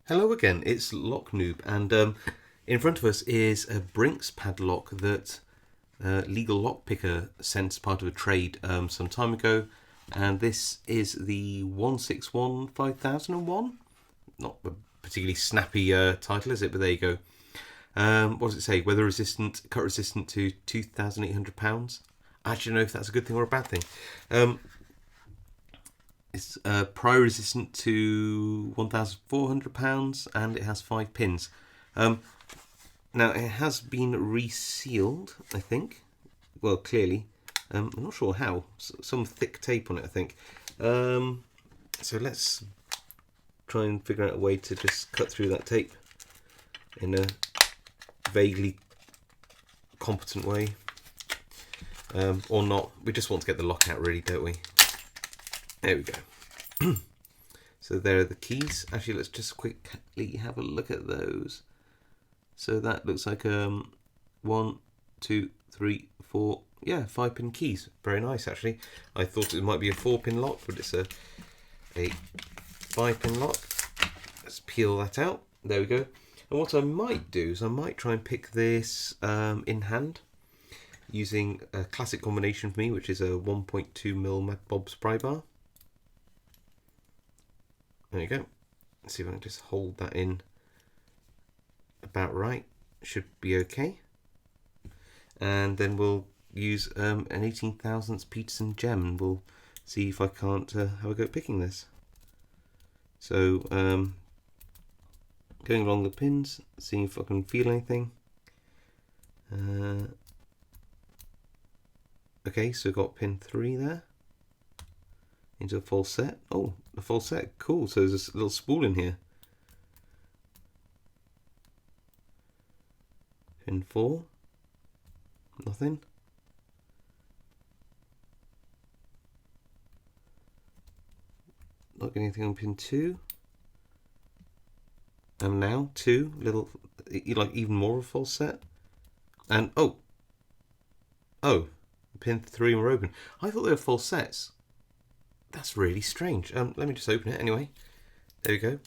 Hello again, it's Lock Noob, and in front of us is a Brinks padlock that Legal Lockpicker sent as part of a trade some time ago, and this is the 161 5001. Not a particularly snappy title, is it? But there you go. What does it say? Weather resistant, cut resistant to £2,800. I actually don't know if that's a good thing or a bad thing. It's pry resistant to £1,400 and it has 5 pins. Now it has been resealed, I think. Well, clearly. I'm not sure how. Some thick tape on it, I think. So let's try and figure out a way to just cut through that tape in a vaguely competent way. Or not. We just want to get the lock out, really, don't we? There we go. So there are the keys. Actually, let's just quickly have a look at those. So that looks like 1, 2, 3, 4. Yeah, 5-pin keys. Very nice, actually. I thought it might be a 4-pin lock, but it's a 5-pin lock. Let's peel that out. There we go. And what I might do is I might try and pick this in hand, using a classic combination for me, which is a 1.2mm Mad Bob's pry bar. There you go. Let's see if I can just hold that in about right. Should be okay. And then we'll use an 18 thousandths Peterson gem, and we'll see if I can't have a go at picking this. So going along the pins, seeing if I can feel anything. Okay, so got pin 3 there into a full set. Oh, a full set, cool. So there's a little spool in here. Pin 4, nothing. Not getting anything on pin 2. And now 2, little, like even more of a full set. And oh, pin 3 were open. I thought they were full sets. That's really strange. Let me just open it anyway. There we go.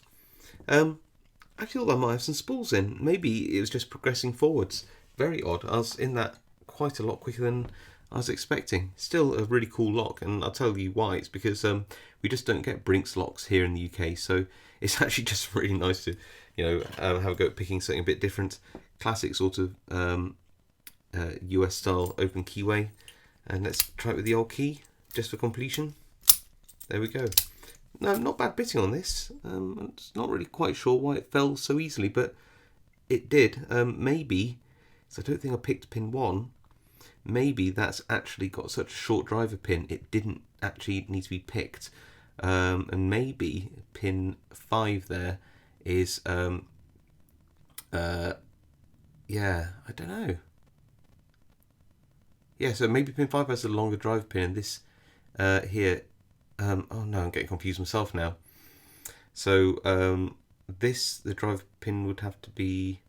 I feel I might have some spools in. Maybe it was just progressing forwards. Very odd. I was in that quite a lot quicker than I was expecting. Still a really cool lock, and I'll tell you why. It's because we just don't get Brinks locks here in the UK, so it's actually just really nice to, have a go at picking something a bit different. Classic sort of US style open keyway. And let's try it with the old key, just for completion. There we go. No, not bad bitting on this. I'm not really quite sure why it fell so easily, but it did. Maybe, so I don't think I picked pin 1. Maybe that's actually got such a short driver pin, it didn't actually need to be picked. And maybe pin 5 there is, yeah, I don't know. Yeah, so maybe pin 5 has a longer drive pin, and this here, oh no, I'm getting confused myself now. So the drive pin would have to be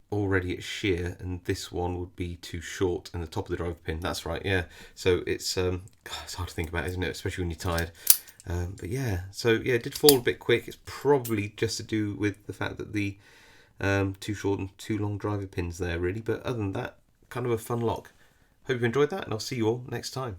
already at shear, and this one would be too short, and the top of the drive pin, that's right, yeah. So it's it's hard to think about, isn't it, especially when you're tired. But yeah, so yeah, it did fall a bit quick. It's probably just to do with the fact that the too short and too long driver pins there, really. But other than that, kind of a fun lock. Hope you enjoyed that, and I'll see you all next time.